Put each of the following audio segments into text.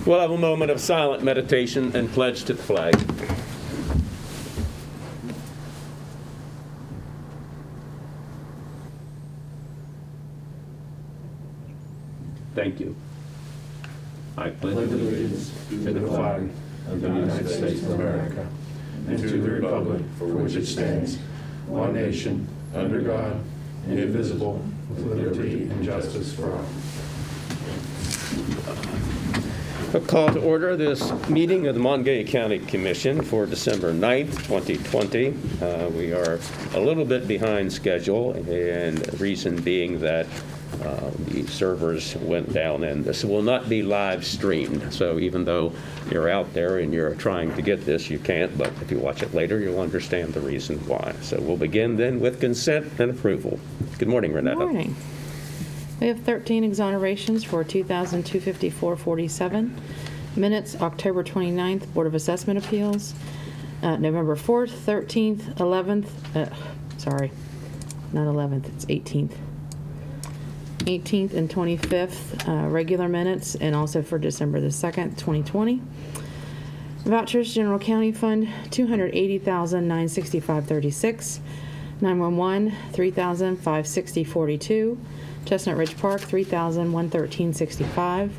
We'll have a moment of silent meditation and pledge to the flag. Thank you. I pledge allegiance to the flag of the United States of America and to the republic for which it stands, one nation, under God, indivisible, with liberty and justice for all. A call to order this meeting of the Monongalia County Commission for December 9th, 2020. We are a little bit behind schedule, and the reason being that the servers went down, and this will not be live streamed. So even though you're out there and you're trying to get this, you can't, but if you watch it later, you'll understand the reason why. So we'll begin then with consent and approval. Good morning, Renetta. Good morning. We have 13 exonerations for 2,254.47. Minutes, October 29th, Board of Assessment Appeals. November 4th, 13th, 11th, not 11th, it's 18th. 18th and 25th regular minutes, and also for December the 2nd, 2020. Vouchers, General County Fund, $280,965.36. 911, $3,560.42. Chestnut Ridge Park, $3,113.65.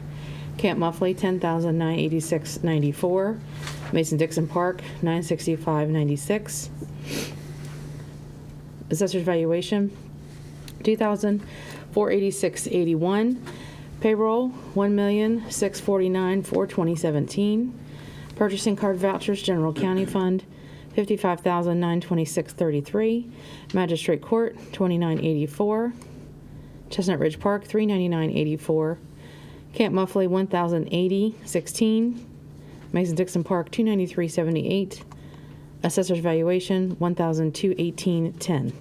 Camp Muffley, $10,986.94. Mason-Dixon Park, $965.96. Assessor's valuation, $2,486.81. Payroll, $1,649,420.17. for 2017. Purchasing card vouchers, General County Fund, $55,926.33. Magistrate Court, $29.84. Chestnut Ridge Park, $399.84. Camp Muffley, $1,080.16. Mason-Dixon Park, $293.78. Assessor's valuation, $1,218.10.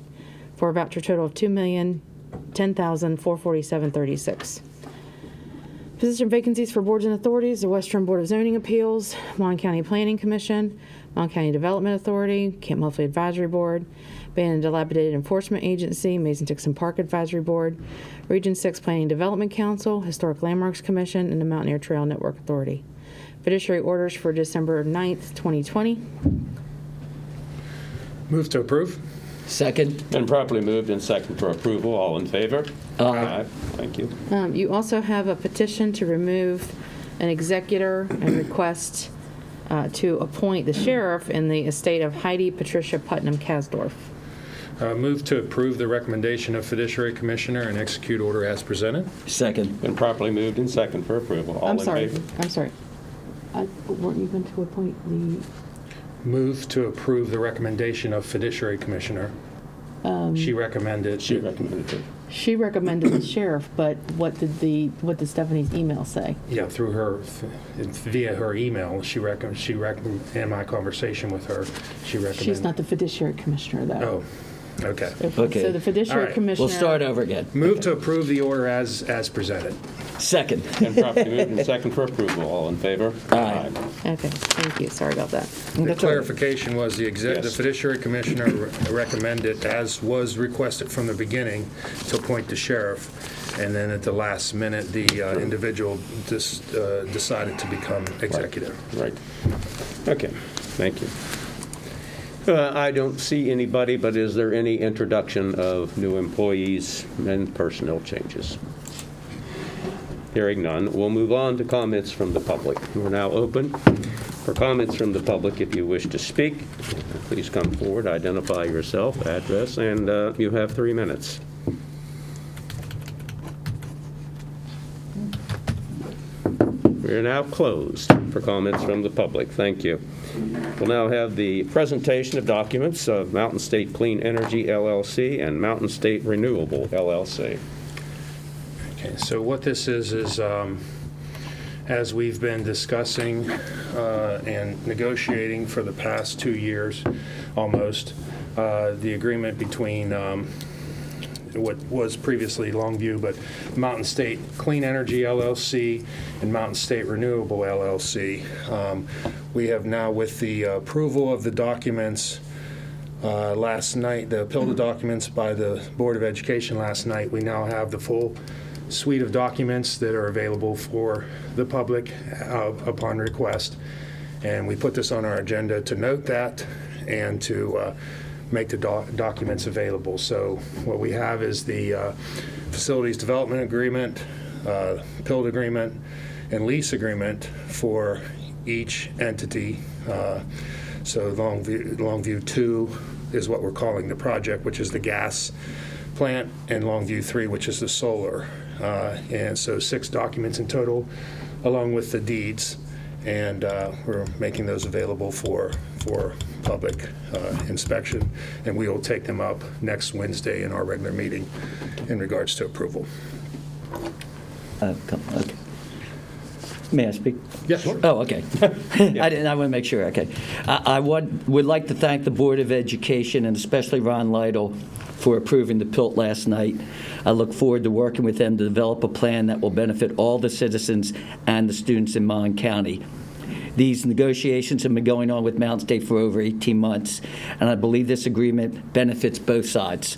For a voucher total of $2,010,447.36. Position vacancies for boards and authorities: the Western Board of Zoning Appeals, Mon County Planning Commission, Mon County Development Authority, Camp Muffley Advisory Board, Abandoned and Dilapidated Enforcement Agency, Mason-Dixon Park Advisory Board, Region 6 Planning Development Council, Historic Landmarks Commission, and the Mountaineer Trail Network Authority. Fiduciary orders for December 9th, 2020. Move to approve. Second. Been properly moved and second for approval. All in favor? Aye. Thank you. You also have a petition to remove an executor and request to appoint the sheriff in the estate of Heidi Patricia Putnam Kasdorf. Move to approve the recommendation of Fiduciary Commissioner and execute order as presented. Second. Been properly moved and second for approval. All in favor? I'm sorry. Weren't you going to appoint the... Move to approve the recommendation of Fiduciary Commissioner. She recommended. She recommended it. She recommended the sheriff, but what did Stephanie's email say? Yeah, through her, via her email, in my conversation with her, she recommended. She's not the fiduciary commissioner, though. Oh, okay. Okay. So the fiduciary All right. commissioner... We'll start over again. Move to approve the order as presented. Second. Been properly moved and second for approval. All in favor? Aye. Okay, thank you. Sorry about that. The clarification was the Fiduciary Commissioner recommended, as was requested from the beginning, to appoint the sheriff, and then at the last minute, the individual decided to become executive. Right. Okay. Thank you. I don't see anybody, but is there any introduction of new employees and personnel changes? Hearing none, we'll move on to comments from the public. We're now open for comments from the public. If you wish to speak, please come forward, identify yourself, address, and you have 3 minutes. We're now closed for comments from the public. Thank you. We'll now have the presentation of documents of Mountain State Clean Energy, LLC, and Mountain State Renewable, LLC. Okay, so what this is as we've been discussing and negotiating for the past 2 years, almost, the agreement between what was previously Longview, but Mountain State Clean Energy, LLC, and Mountain State Renewable, LLC. We have now, with the approval of the documents last night, the PILDA documents by the Board of Education last night, we now have the full suite of documents that are available for the public upon request. And we put this on our agenda to note that and to make the documents available. So what we have is the Facilities Development Agreement, PILD Agreement, and lease agreement for each entity. So Longview 2 is what we're calling the project, which is the gas plant, and Longview 3, which is the solar. And so 6 documents in total, along with the deeds. And we're making those available for public inspection. And we will take them up next Wednesday in our regular meeting in regards to approval. Okay. May I speak? Yes, sure. Oh, okay. I want to make sure, okay. I would like to thank the Board of Education and especially Ron Lytle for approving the PILT last night. I look forward to working with them to develop a plan that will benefit all the citizens and the students in Mon County. These negotiations have been going on with Mountain State for over 18 months, and I believe this agreement benefits both sides.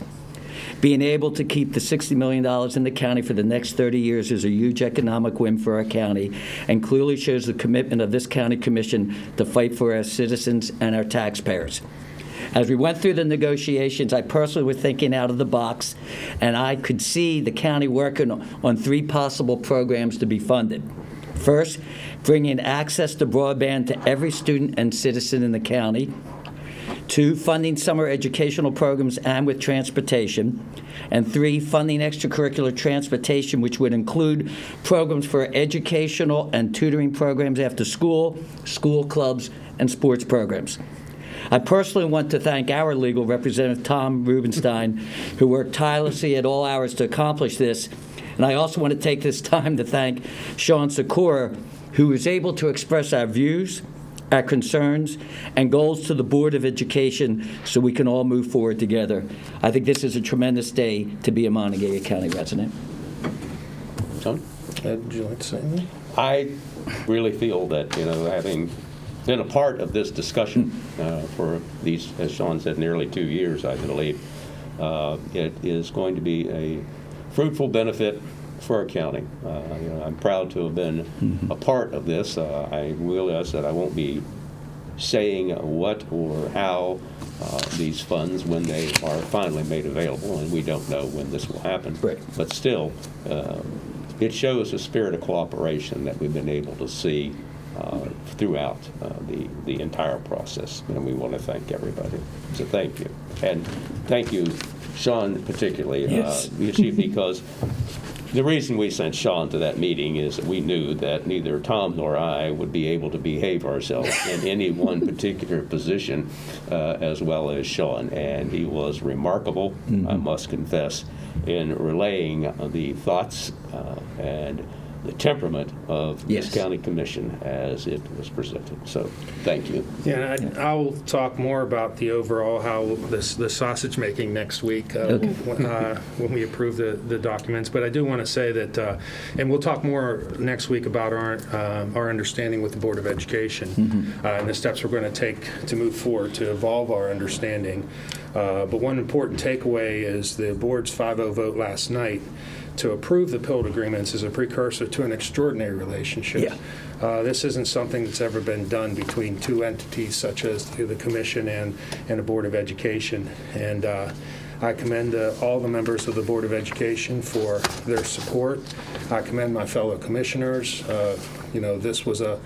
Being able to keep the $60 million in the county for the next 30 years is a huge economic win for our county and clearly shows the commitment of this county commission to fight for our citizens and our taxpayers. As we went through the negotiations, I personally was thinking out of the box, and I could see the county working on 3 possible programs to be funded. First, bringing access to broadband to every student and citizen in the county. 2, funding summer educational programs and with transportation. And 3, funding extracurricular transportation, which would include programs for educational and tutoring programs after school, school clubs, and sports programs. I personally want to thank our legal representative, Tom Rubenstein, who worked tirelessly at all hours to accomplish this. And I also want to take this time to thank Sean Sikora, who was able to express our views, our concerns, and goals to the Board of Education so we can all move forward together. I think this is a tremendous day to be a Monongalia County resident. John? Would you like to say anything? I really feel that, having been a part of this discussion for these, as Sean said, nearly 2 years, I believe, it is going to be a fruitful benefit for our county. I'm proud to have been a part of this. I realize that I won't be saying what or how these funds, when they are finally made available, and we don't know when this will happen. Right. But still, it shows a spirit of cooperation that we've been able to see throughout the entire process, and we want to thank everybody. So thank you. And thank you, Sean, particularly, Yes. Because the reason we sent Sean to that meeting is that we knew that neither Tom nor I would be able to behave ourselves in any one particular position as well as Sean. And he was remarkable, I must confess, in relaying the thoughts and the temperament of this county commission as it was presented. So thank you. Yeah, I'll talk more about the overall, how the sausage making next week when we approve the documents. But I do want to say that, and we'll talk more next week about our understanding with the Board of Education and the steps we're going to take to move forward to evolve our understanding. But one important takeaway is the board's 5-0 vote last night to approve the PILD agreements is a precursor to an extraordinary relationship. Yeah. This isn't something that's ever been done between 2 entities such as the Commission and the Board of Education. And I commend all the members of the Board of Education for their support. I commend my fellow commissioners. This was a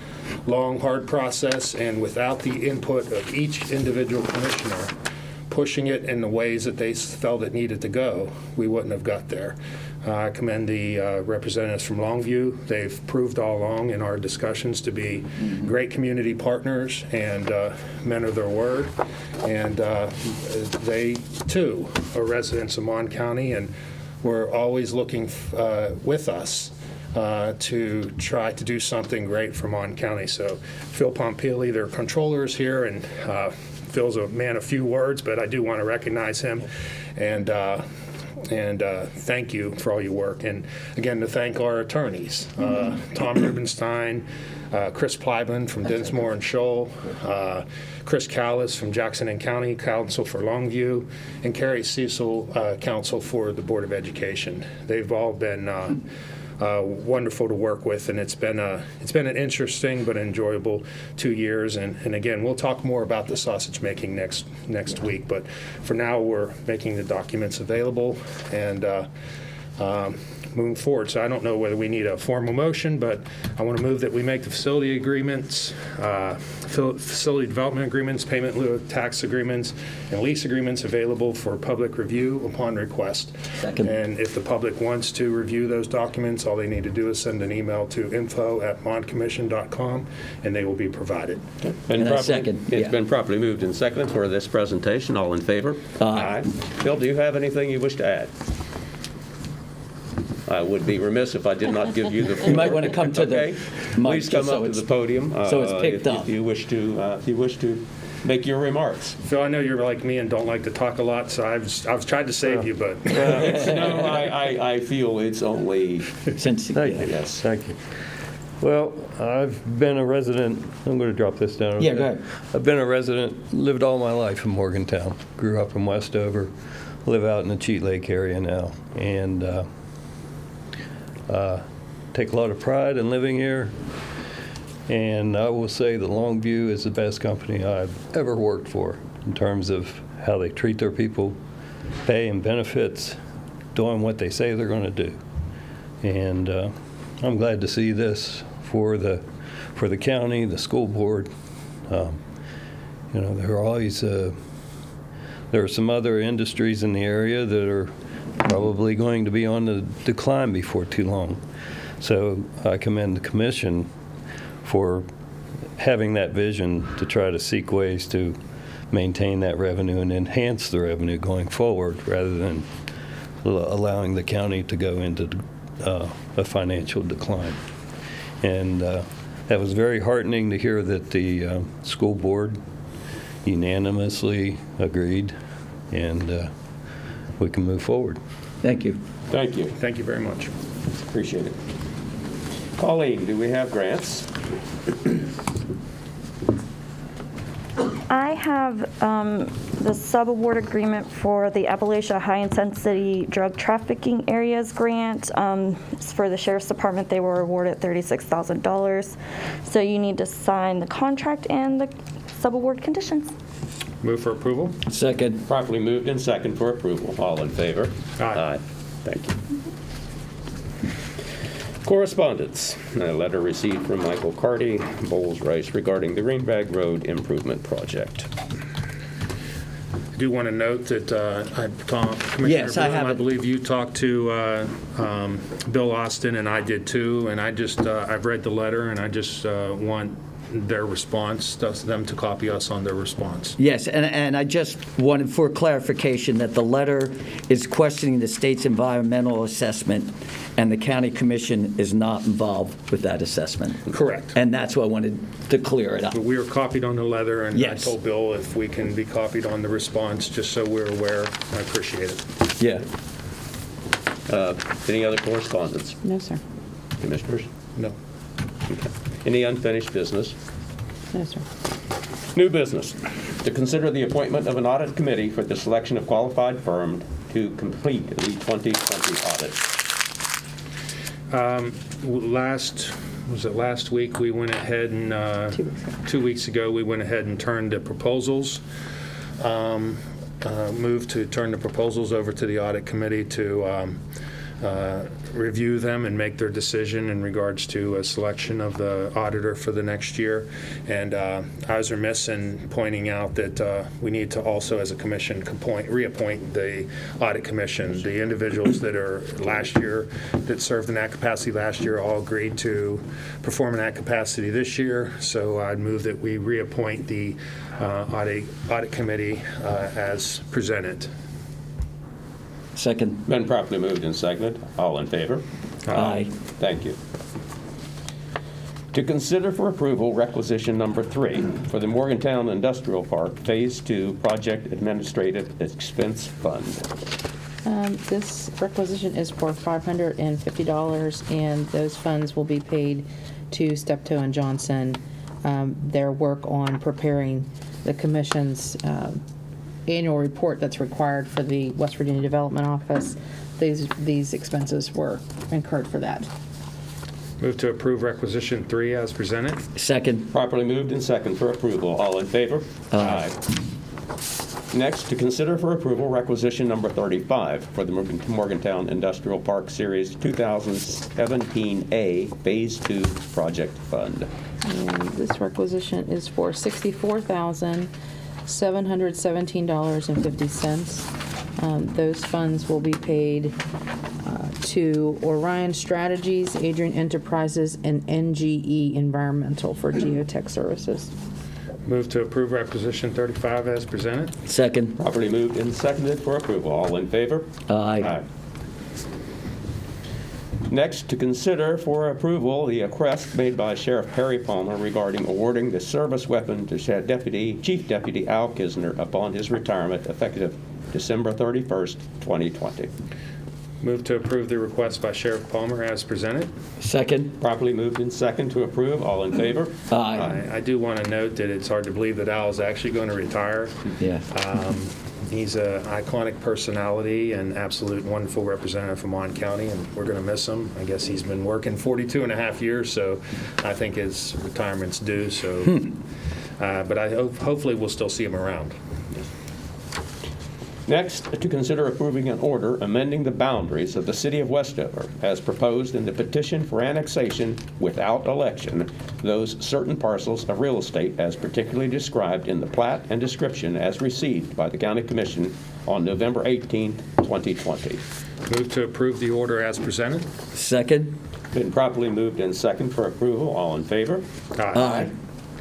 long, hard process, and without the input of each individual commissioner pushing it in the ways that they felt it needed to go, we wouldn't have got there. I commend the representatives from Longview. They've proved all along in our discussions to be great community partners and men of their word. And they, too, are residents of Mon County and were always looking with us to try to do something great for Mon County. So Phil Pompili, their controller, is here, and Phil's a man of few words, but I do want to recognize him. And thank you for all your work. And again, to thank our attorneys, Tom Rubenstein, Chris Plyman from Dinsmore and Shoal, Chris Callis from Jackson and County Counsel for Longview, and Carrie Cecil, Counsel for the Board of Education. They've all been wonderful to work with, and it's been an interesting but enjoyable 2 years. And again, we'll talk more about the sausage making next week. But for now, we're making the documents available and moving forward. So I don't know whether we need a formal motion, but I want to move that we make the facility agreements, facility development agreements, payment in lieu of tax agreements, and lease agreements available for public review upon request. Second. And if the public wants to review those documents, all they need to do is send an email to info@moncommission.com, and they will be provided. And I second, It's yeah. been properly moved and seconded for this presentation. All in favor? Aye. Bill, do you have anything you wish to add? I would be remiss if I did not give you the floor. You might want to come to the Okay. mic Please just come so up to it's- the podium. so it's picked up. If you wish to make your remarks. Phil, I know you're like me and don't like to talk a lot, so I've tried to save you, but No, I feel it's only, Since, Thank you. yes. Thank you. Well, I've been a resident, I'm going to drop this down. Yeah, okay? go ahead. I've been a resident, lived all my life in Morgantown. Grew up in Westover, live out in the Cheat Lake area now, and take a lot of pride in living here. And I will say that Longview is the best company I've ever worked for in terms of how they treat their people, pay and benefits, doing what they say they're going to do. And I'm glad to see this for the county, the school board. There are always there are some other industries in the area that are probably going to be on the decline before too long. So I commend the commission for having that vision to try to seek ways to maintain that revenue and enhance the revenue going forward rather than allowing the county to go into a financial decline. And that was very heartening to hear that the school board unanimously agreed, and we can move forward. thank you. Thank you. thank you very much. Appreciate it. Colleen, do we have grants? I have the subaward agreement for the Appalachia High-Intensity Drug Trafficking Areas Grant. It's for the Sheriff's Department. They were awarded $36,000. So you need to sign the contract and the subaward conditions. Move for approval? Second. Properly moved and second for approval. All in favor? Aye. Thank you. Correspondence. A letter received from Michael Carty, Bowles Rice, regarding the Greenbag Road Improvement Project. I do want to note that Commissioner Yes, I Bloom, have I it. believe you talked to Bill Austin, and I did too, and I've read the letter, and I just want their response, them to copy us on their response. Yes, and I just wanted for clarification that the letter is questioning the state's environmental assessment, and the county commission is not involved with that assessment. Correct. And that's why I wanted to clear it up. But we were copied on the letter, and I Yes. told Bill if we can be copied on the response, just so we're aware. I appreciate it. Yeah. Any other correspondence? No, sir. Commissioners? No. Okay. Any unfinished business? No, sir. New business. To consider the appointment of an audit committee for the selection of qualified firm to complete the 2020 audit. Last week, we went ahead and, 2 weeks ago. 2 weeks ago, we went ahead and turned the proposals, moved to turn the proposals over to the audit committee to review them and make their decision in regards to a selection of the auditor for the next year. And I was remiss in pointing out that we need to also, as a commission, reappoint the audit commission. The individuals that are that served in that capacity last year all agreed to perform in that capacity this year. So I'd move that we reappoint the audit committee as presented. Second. Been properly moved and seconded. All in favor? Aye. Thank you. To consider for approval requisition number 3 for the Morgantown Industrial Park Phase 2 Project Administrative Expense Fund. This requisition is for $550, and those funds will be paid to Steptoe and Johnson, their work on preparing the commission's annual report that's required for the West Virginia Development Office. These expenses were incurred for that. Move to approve requisition 3 as presented. Second. Properly moved and second for approval. All in favor? Aye. Next, to consider for approval requisition number 35 for the Morgantown Industrial Park Series 2017A Phase 2 Project Fund. And this requisition is for $64,717.50. Those funds will be paid to Orion Strategies, Adrian Enterprises, and NGE Environmental for geotech services. Move to approve requisition 35 as presented. Second. Properly moved and seconded for approval. All in favor? Aye. Next, to consider for approval the request made by Sheriff Harry Palmer regarding awarding the service weapon to Chief Deputy Al Kisner upon his retirement effective December 31st, 2020. Move to approve the request by Sheriff Palmer as presented. Second. Properly moved and second to approve. All in favor? Aye. I do want to note that it's hard to believe that Al is actually going to retire. Yeah. He's an iconic personality and absolute wonderful representative from Mon County, and we're going to miss him. I guess he's been working 42 and a half years, so I think his retirement's due. So, but I hopefully we'll still see him around. Next, to consider approving an order amending the boundaries of the city of Westover as proposed in the petition for annexation without election, those certain parcels of real estate as particularly described in the plat and description as received by the County Commission on November 18, 2020. Move to approve the order as presented. Second. Been properly moved and second for approval. All in favor? Aye.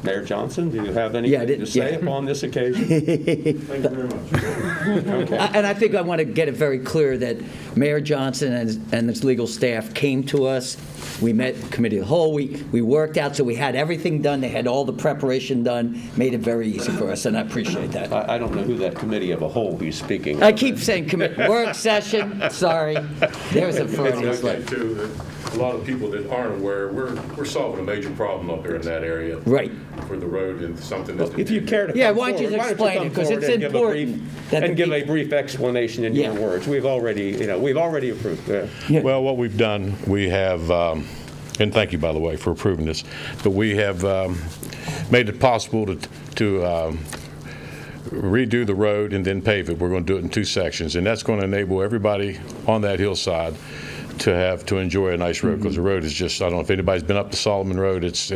Mayor Johnson, do you have Yeah, I anything didn't- to say yeah. upon this occasion? Thank you very much. And I think I want to get it very clear that Mayor Johnson and his legal staff came to us. We met committee of the whole week. We worked out, so we had everything done. They had all the preparation done, made it very easy for us, and I appreciate that. I don't know who that committee of a whole he's speaking I of. keep saying work session, sorry. There's a Freudian slip. Too, that a lot of people that aren't aware, we're solving a major problem up there in that area. Right. For the road and something that. If you care to Yeah, come why don't you forward, explain come it, 'cause forward it's and give a important brief- that the And give a people- brief explanation in Yeah. your words. We've already approved. Well, what we've done, we have, and thank you, by the way, for approving this, but we have made it possible to redo the road and then pave it. We're going to do it in 2 sections, and that's going to enable everybody on that hillside to enjoy a nice road, because the road is just, I don't know if anybody's been up the Solomon Road, it's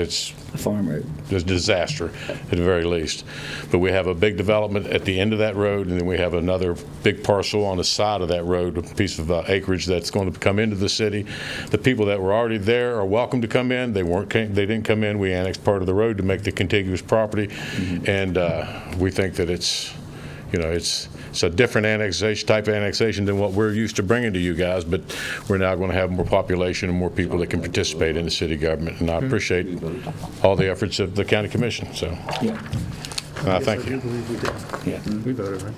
Farm road. a disaster at the very least. But we have a big development at the end of that road, and then we have another big parcel on the side of that road, a piece of acreage that's going to come into the city. The people that were already there are welcome to come in. They didn't come in. We annexed part of the road to make the contiguous property, and we think that it's a different type of annexation than what we're used to bringing to you guys, but we're now going to have more population and more people that can participate in the city government, and I appreciate all the efforts of the county commission, so Yeah. thank you. Yeah. We voted, right?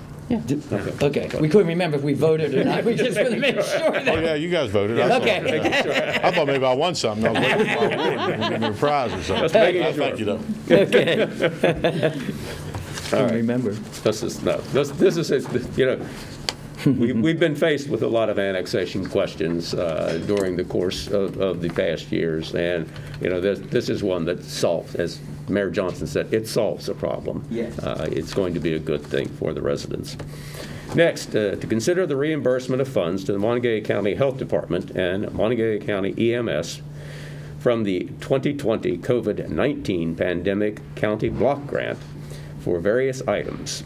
Okay. We couldn't remember if we voted or not. We just want to make sure Oh, that. yeah, you guys voted. I saw Okay. it. I thought maybe I won something. I was waiting for my award, maybe a prize or something. making I sure. thank you, though. Okay. I remember. This is we've been faced with a lot of annexation questions during the course of the past years, and this is one that solves, as Mayor Johnson said, it solves a problem. Yes. It's going to be a good thing for the residents. Next, to consider the reimbursement of funds to the Monongalia County Health Department and Monongalia County EMS from the 2020 COVID-19 Pandemic County Block Grant for various items.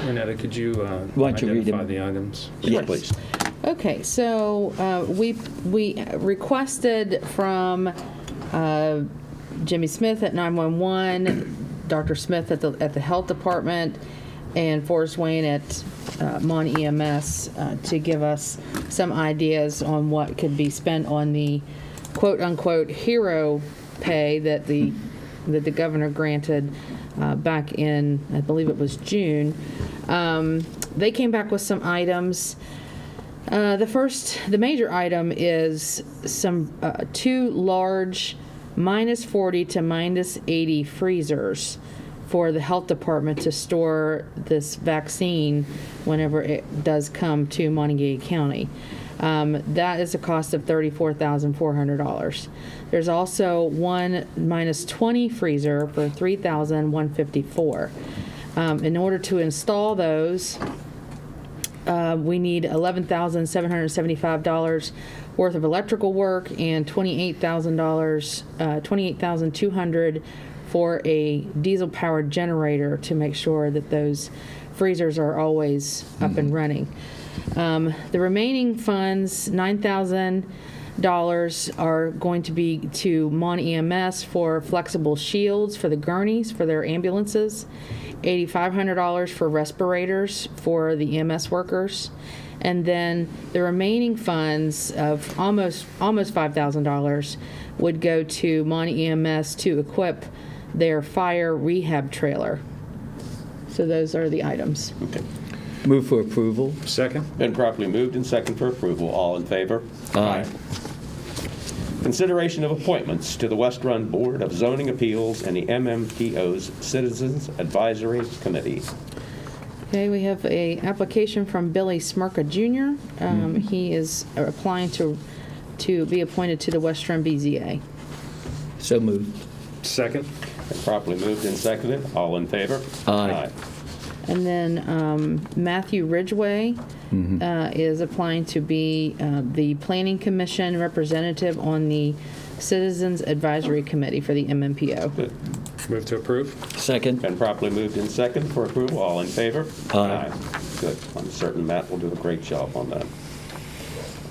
Renetta, could you Why don't you read identify them? the items? Yes, please. Okay, so we requested from Jimmy Smith at 911, Dr. Smith at the health department, and Forrest Wayne at Mon EMS to give us some ideas on what could be spent on the quote-unquote hero pay that the governor granted back in, I believe it was June. They came back with some items. The major item is some two large -40 to -80 freezers for the health department to store this vaccine whenever it does come to Monongalia County. That is a cost of $34,400. There's also one -20 freezer for $3,154. In order to install those, we need $11,775 worth of electrical work and $28,200 for a diesel-powered generator to make sure that those freezers are always up and running. The remaining funds, $9,000, are going to be to Mon EMS for flexible shields for the gurneys for their ambulances, $8,500 for respirators for the EMS workers, and then the remaining funds of almost $5,000 would go to Mon EMS to equip their fire rehab trailer. So those are the items. Okay. Move for approval. Second? Been properly moved and second for approval. All in favor? Aye. Consideration of appointments to the West Run Board of Zoning Appeals and the MMPO's Citizens Advisory Committee. Okay, we have a application from Billy Smirka Jr. He is applying to be appointed to the West Run BZA. So moved. Second? Been properly moved and seconded. All in favor? Aye. And then Matthew Ridgway is applying to be the Planning Commission representative on the Citizens Advisory Committee for the MMPO. Good. Move to approve? Second. Been properly moved and seconded for approval. All in favor? Aye. Good. I'm certain Matt will do a great job on that.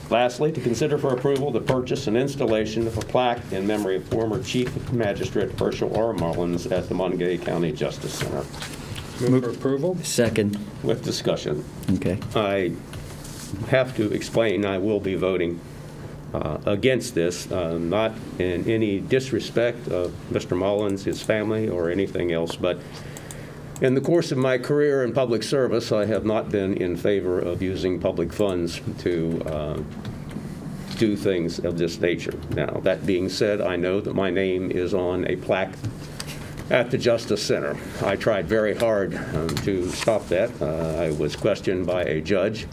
Lastly, to consider for approval the purchase and installation of a plaque in memory of former Chief Magistrate Herschel R. Marlins at the Monongalia County Justice Center. Move for approval? Second. With discussion. Okay. I have to explain I will be voting against this, not in any disrespect of Mr. Mullins, his family, or anything else, but in the course of my career in public service, I have not been in favor of using public funds to do things of this nature. Now, that being said, I know that my name is on a plaque at the Justice Center. I tried very hard to stop that. I was questioned by a judge,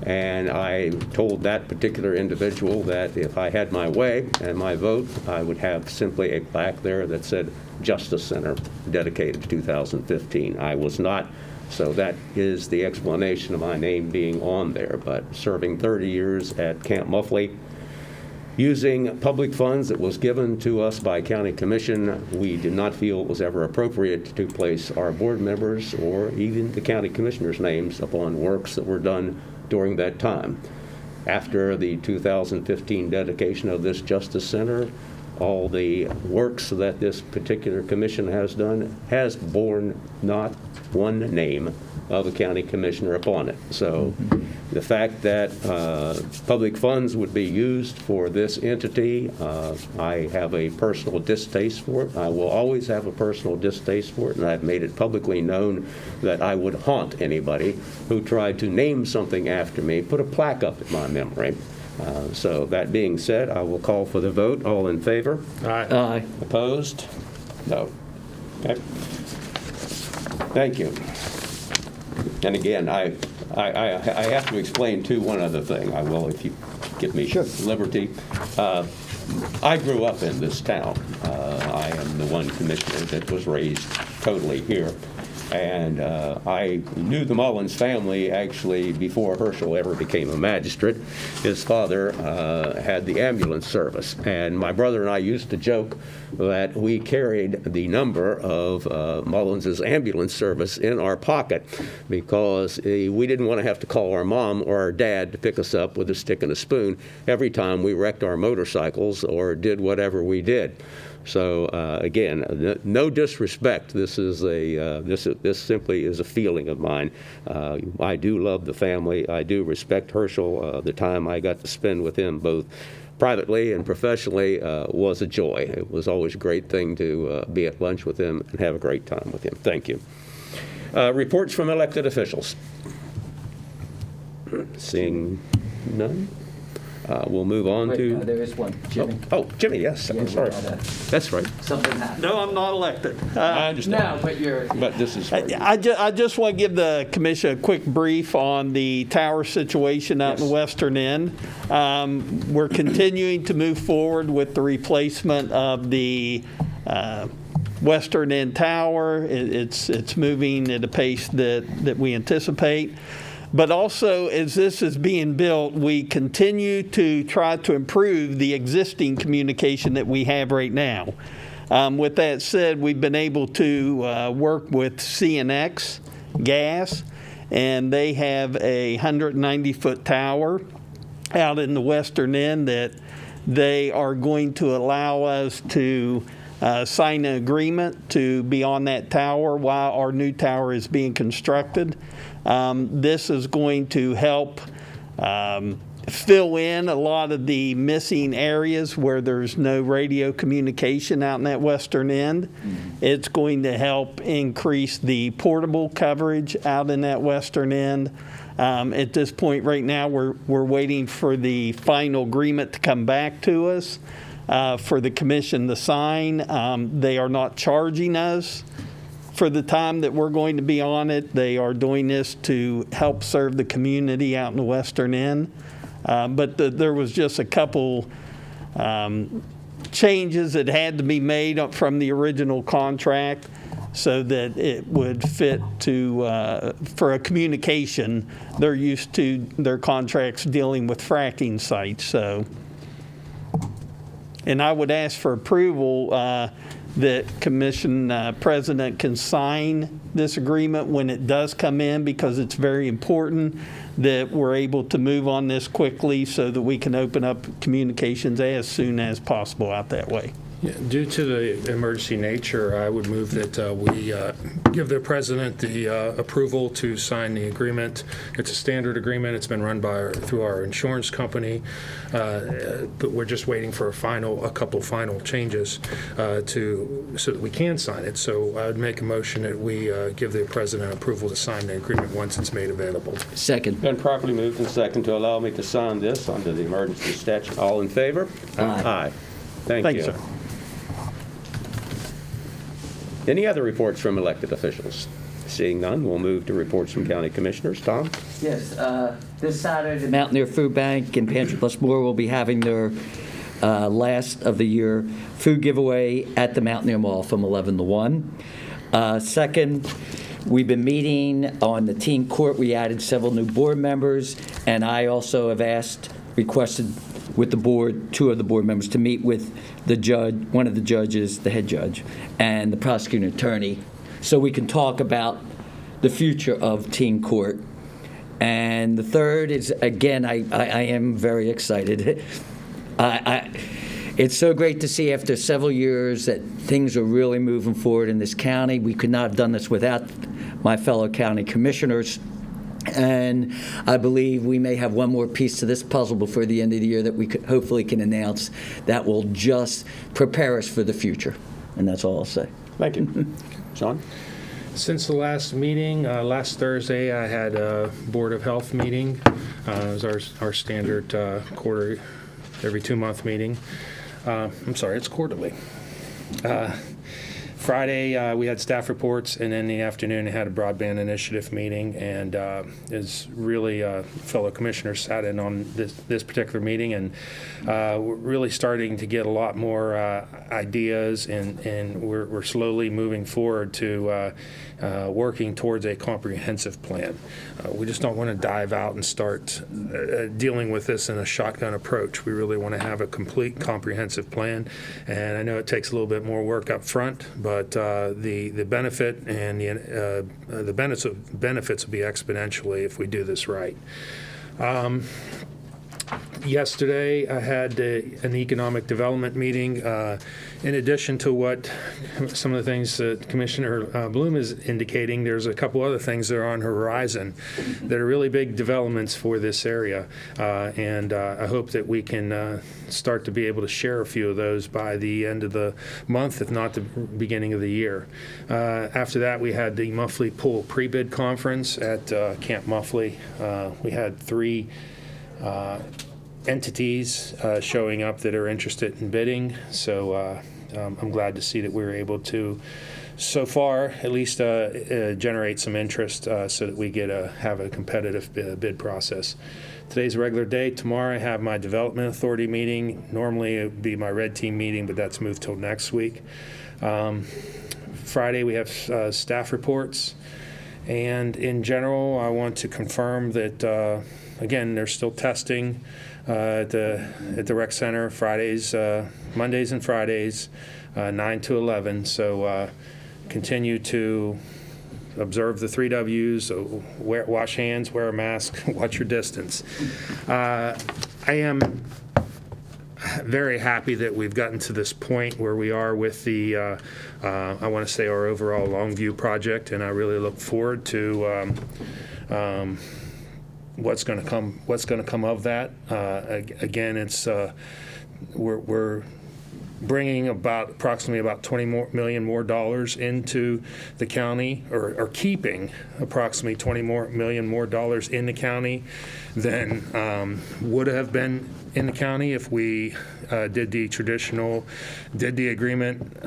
and I told that particular individual that if I had my way and my vote, I would have simply a plaque there that said Justice Center, dedicated to 2015. I was not, so that is the explanation of my name being on there. But serving 30 years at Camp Muffley, using public funds that was given to us by County Commission, we did not feel it was ever appropriate to place our board members or even the County Commissioners' names upon works that were done during that time. After the 2015 dedication of this Justice Center, all the works that this particular commission has done has borne not one name of a county commissioner upon it. So the fact that public funds would be used for this entity, I have a personal distaste for it. I will always have a personal distaste for it, and I've made it publicly known that I would haunt anybody who tried to name something after me, put a plaque up in my memory. So that being said, I will call for the vote. All in favor? Aye. Aye. Opposed? No. Okay. Thank you. And again, I have to explain, too, one other thing. I will, if you give me liberty. I grew up in this town. I am the one commissioner that was raised totally here. And I knew the Mullins family actually before Herschel ever became a magistrate. His father had the ambulance service. And my brother and I used to joke that we carried the number of Mullins's ambulance service in our pocket because we didn't want to have to call our mom or our dad to pick us up with a stick and a spoon every time we wrecked our motorcycles or did whatever we did. So again, no disrespect. This is this simply is a feeling of mine. I do love the family. I do respect Herschel. The time I got to spend with him, both privately and professionally, was a joy. It was always a great thing to be at lunch with him and have a great time with him. Thank you. Reports from elected officials. Seeing None? We'll move on Wait, no, to... there is one. Jimmy. Oh, Jimmy, yes, Yeah, I'm we sorry. got that. That's right. Something happened. No, I'm not elected. I understand. No, but you're. But this is... I just want to give the commission a quick brief on the tower situation out in the western end. We're continuing to move forward with the replacement of the western end tower. It's moving at a pace that we anticipate. But also, as this is being built, we continue to try to improve the existing communication that we have right now. With that said, we've been able to work with CNX Gas, and they have a 190-foot tower out in the western end that they are going to allow us to sign an agreement to be on that tower while our new tower is being constructed. This is going to help fill in a lot of the missing areas where there's no radio communication out in that western end. It's going to help increase the portable coverage out in that western end. At this point right now, we're waiting for the final agreement to come back to us for the commission to sign. They are not charging us for the time that we're going to be on it. They are doing this to help serve the community out in the western end. But there was just a couple changes that had to be made up from the original contract so that it would fit to, for a communication. They're used to their contracts dealing with fracking sites. So, and I would ask for approval that Commission President can sign this agreement when it does come in, because it's very important that we're able to move on this quickly so that we can open up communications as soon as possible out that way. Yeah, due to the emergency nature, I would move that we give the president the approval to sign the agreement. It's a standard agreement. It's been run through our insurance company, but we're just waiting for a couple final changes so that we can sign it. So I would make a motion that we give the president approval to sign the agreement once it's made available. Second. Been properly moved and second to allow me to sign this under the emergency statute. All in favor? Aye. Thank Thank you. you, sir. Any other reports from elected officials? Seeing none, we'll move to reports from county commissioners. Tom? Yes, this Saturday, the Mountaineer Food Bank and Pantry Plus More will be having their last of the year food giveaway at the Mountaineer Mall from 11 to 1. Second, we've been meeting on the teen court. We added several new board members, and I also have requested with the board, 2 of the board members, to meet with the judge, one of the judges, the head judge, and the prosecuting attorney, so we can talk about the future of teen court. And the third is, again, I am very excited. It's so great to see after several years that things are really moving forward in this county. We could not have done this without my fellow county commissioners. And I believe we may have one more piece to this puzzle before the end of the year that we hopefully can announce that will just prepare us for the future. And that's all I'll say. Thank you. John? Since the last meeting, last Thursday, I had a Board of Health meeting. It was our standard every 2-month meeting. I'm sorry, it's quarterly. Friday, we had staff reports, and then in the afternoon, I had a broadband initiative meeting, and is really fellow commissioners sat in on this particular meeting, and we're really starting to get a lot more ideas, and we're slowly moving forward to working towards a comprehensive plan. We just don't want to dive out and start dealing with this in a shotgun approach. We really want to have a complete comprehensive plan, and I know it takes a little bit more work up front, but the benefit and the benefits will be exponentially if we do this right. Yesterday, I had an economic development meeting. In addition to what some of the things that Commissioner Bloom is indicating, there's a couple other things that are on the horizon that are really big developments for this area. And I hope that we can start to be able to share a few of those by the end of the month, if not the beginning of the year. After that, we had the Muffley Pool Pre-Bid Conference at Camp Muffley. We had 3 entities showing up that are interested in bidding. So I'm glad to see that we were able to, so far, at least generate some interest so that we have a competitive bid process. Today's a regular day. Tomorrow I have my Development Authority meeting. Normally it would be my Red Team meeting, but that's moved till next week. Friday we have staff reports. And in general, I want to confirm that, again, they're still testing at the rec center Mondays and Fridays, 9 to 11. So continue to observe the 3 W's, wash hands, wear a mask, watch your distance. I am very happy that we've gotten to this point where we are with the, I want to say, our overall Longview project, and I really look forward to what's going to come of that. Again, it's we're bringing approximately about $20 million more into the county, or keeping approximately $20 million more in the county than would have been in the county if we did the agreement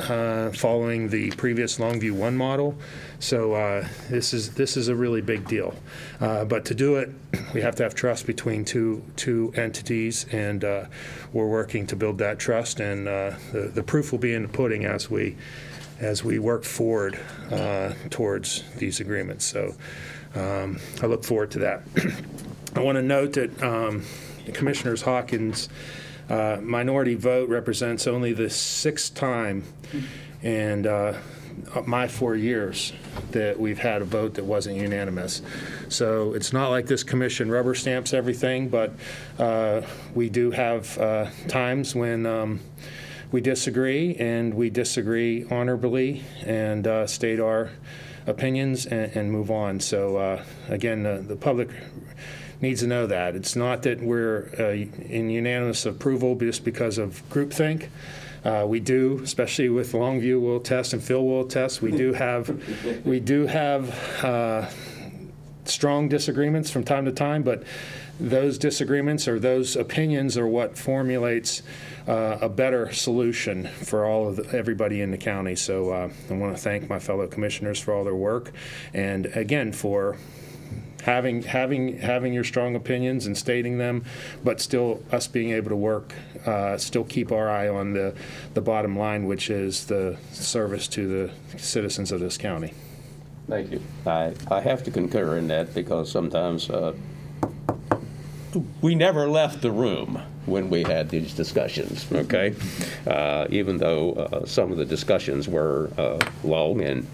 following the previous Longview 1 model. So this is a really big deal. But to do it, we have to have trust between two entities, and we're working to build that trust. And the proof will be in the pudding as we work forward towards these agreements. So I look forward to that. I want to note that Commissioner Hawkins' minority vote represents only the 6th time in my 4 years that we've had a vote that wasn't unanimous. So it's not like this commission rubber stamps everything, but we do have times when we disagree, and we disagree honorably and state our opinions and move on. So again, the public needs to know that. It's not that we're in unanimous approval just because of groupthink. We do, especially with Longview will test and Phil will test, we do have strong disagreements from time to time, but those disagreements or those opinions are what formulates a better solution for everybody in the county. So I want to thank my fellow commissioners for all their work, and again for having your strong opinions and stating them, but still us being able to work, still keep our eye on the bottom line, which is the service to the citizens of this county. Thank you. I have to concur in that, because sometimes we never left the room when we had these discussions, okay? Even though some of the discussions were long and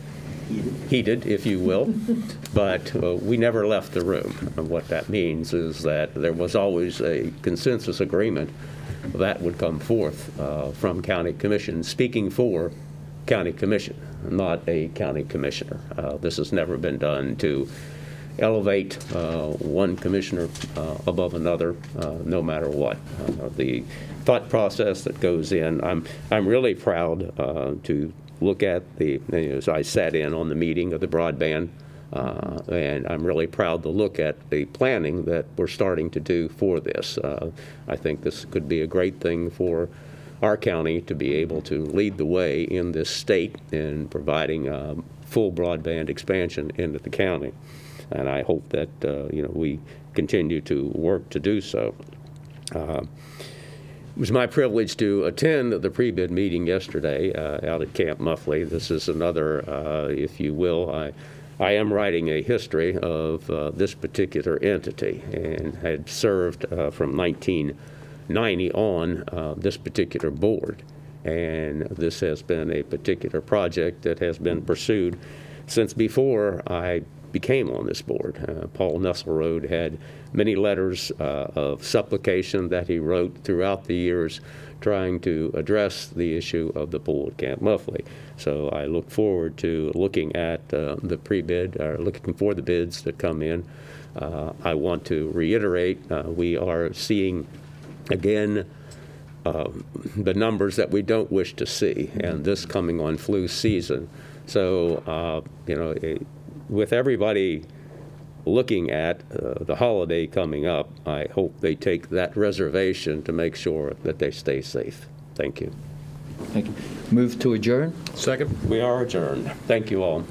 heated, if you will, but we never left the room. And what that means is that there was always a consensus agreement that would come forth from county commission, speaking for county commission, not a county commissioner. This has never been done to elevate one commissioner above another, no matter what. The thought process that goes in, I'm really proud to look at so I sat in on the meeting of the broadband, and I'm really proud to look at the planning that we're starting to do for this. I think this could be a great thing for our county to be able to lead the way in this state in providing full broadband expansion into the county. And I hope that we continue to work to do so. It was my privilege to attend the pre-bid meeting yesterday out at Camp Muffley. This is another, if you will, I am writing a history of this particular entity, and had served from 1990 on this particular board. And this has been a particular project that has been pursued since before I became on this board. Paul Nesselrode had many letters of supplication that he wrote throughout the years trying to address the issue of the pool at Camp Muffley. So I look forward to looking at the pre-bid, or looking for the bids that come in. I want to reiterate, we are seeing again the numbers that we don't wish to see, and this coming on flu season. So, with everybody looking at the holiday coming up, I hope they take that reservation to make sure that they stay safe. Thank you. Thank you. Move to adjourn? Second? We are adjourned. Thank you all.